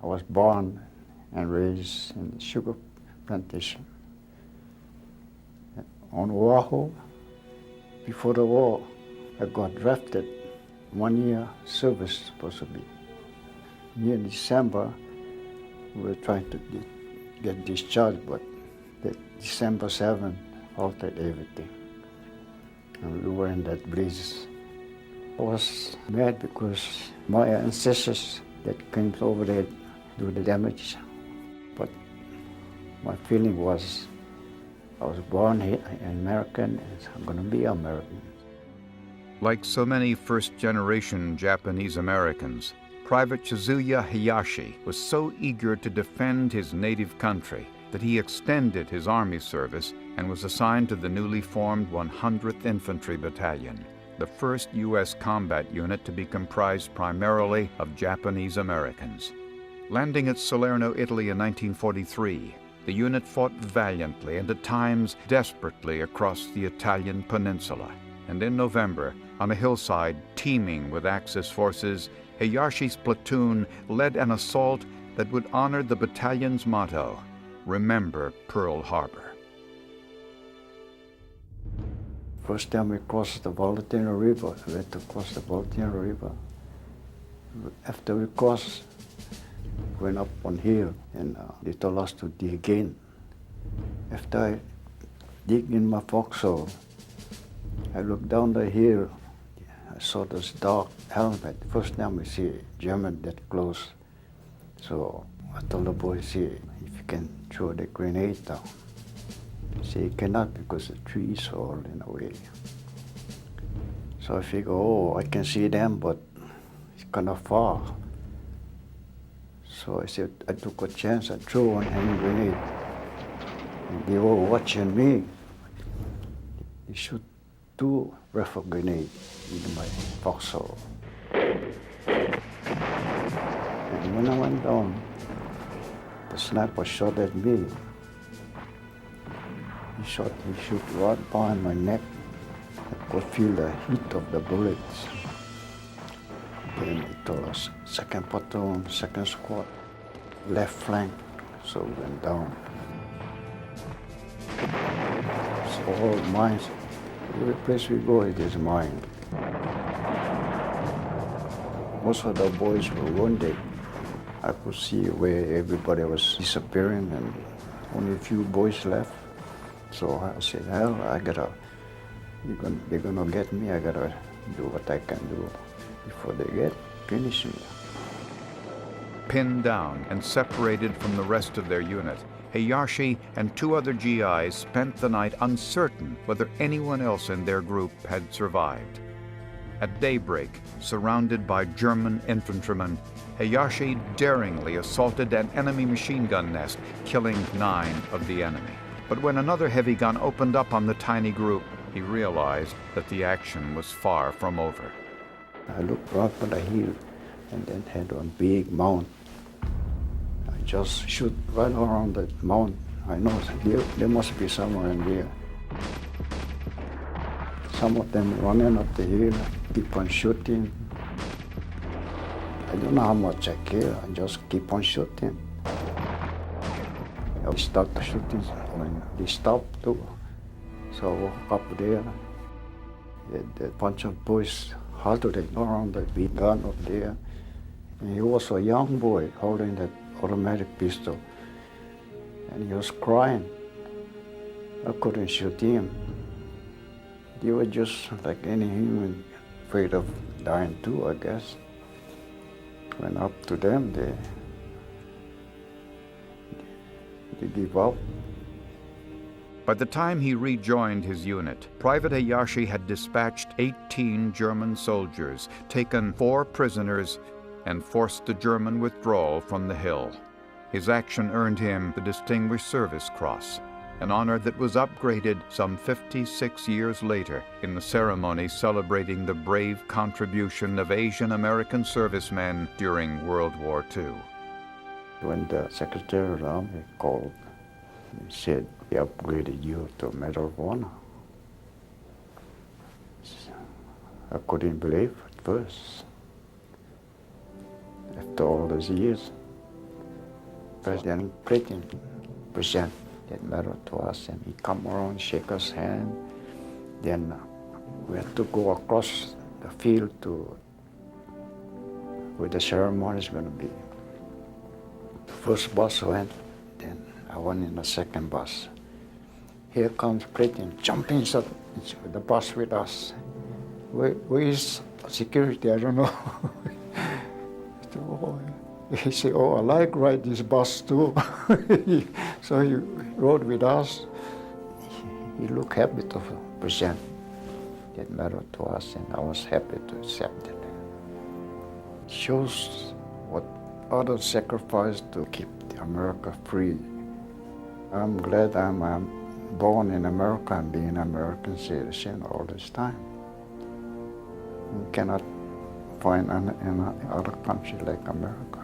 I was born and raised in the sugar plantation. On Oahu, before the war, I got drafted. 1 year service supposed to be. Near December, we were trying to get discharged, but the December 7th halted everything. And we were in that blizzard. I was mad because my ancestors that came over there do the damage. But my feeling was, I was born here, an American, and I'm going to be American. Like so many first-generation Japanese Americans, Private Shizuya Hayashi was so eager to defend his native country that he extended his Army service and was assigned to the newly formed 100th Infantry Battalion, the first U.S. combat unit to be comprised primarily of Japanese Americans. Landing at Salerno, Italy in 1943, the unit fought valiantly and at times desperately across the Italian peninsula. And in November, on a hillside teeming with Axis forces, Hayashi's platoon led an assault that would honor the battalion's motto, "Remember Pearl Harbor." First time we crossed the Valentino River, we had to cross the Valentino River. After we crossed, went up on hill and they told us to dig in. After I dig in my foxhole, I looked down the hill. I saw this dark helmet. First time we see German that close. So I told the boy, see, if you can throw the grenade down. He said, you cannot because the trees are all in the way. So I figure, oh, I can see them, but it's kind of far. So I said, I took a chance. I threw one hand grenade. And they were watching me. They shoot 2 rifle grenades in my foxhole. And when I went down, the sniper shot at me. He shoot right behind my neck. I could feel the heat of the bullets. Then they told us, second platoon, second squad, left flank, so we went down. So all mines, every place we go, it is mine. Most of the boys were wounded. I could see where everybody was disappearing and only a few boys left. So I said, hell, they're gonna get me, I gotta do what I can do before they finish me. Pinned down and separated from the rest of their unit, Hayashi and 2 other GIs spent the night uncertain whether anyone else in their group had survived. At daybreak, surrounded by German infantrymen, Hayashi daringly assaulted an enemy machine gun nest, killing 9 of the enemy. But when another heavy gun opened up on the tiny group, he realized that the action was far from over. I looked up on the hill and then had one big mound. I just shoot right around that mound. I know there must be someone in there. Some of them running up the hill, keep on shooting. I don't know how much I care, I just keep on shooting. I start the shooting when they stopped too. So I walk up there, a bunch of boys halted around the big gun up there. And he was a young boy holding that automatic pistol. And he was crying. I couldn't shoot him. They were just like any human, afraid of dying too, I guess. Went up to them, they give up. By the time he rejoined his unit, Private Hayashi had dispatched 18 German soldiers, taken 4 prisoners, and forced the German withdrawal from the hill. His action earned him the Distinguished Service Cross, an honor that was upgraded some 56 years later in the ceremony celebrating the brave contribution of Asian American servicemen during World War II. When the Secretary of the Army called and said, "We upgraded you to Medal of Honor," I couldn't believe at first. After all those years, President Clinton present that medal to us, and he come around, shake us hand. Then we had to go across the field to where the ceremony is going to be. The first bus went, then I went in the second bus. Here comes Clinton, jumping into the bus with us. Where is security? I don't know. He said, oh, I like ride this bus too. So he rode with us. He looked happy to present that medal to us, and I was happy to accept it. It shows what others sacrificed to keep America free. I'm glad I'm born in America and being an American citizen all this time. You cannot find in other country like America.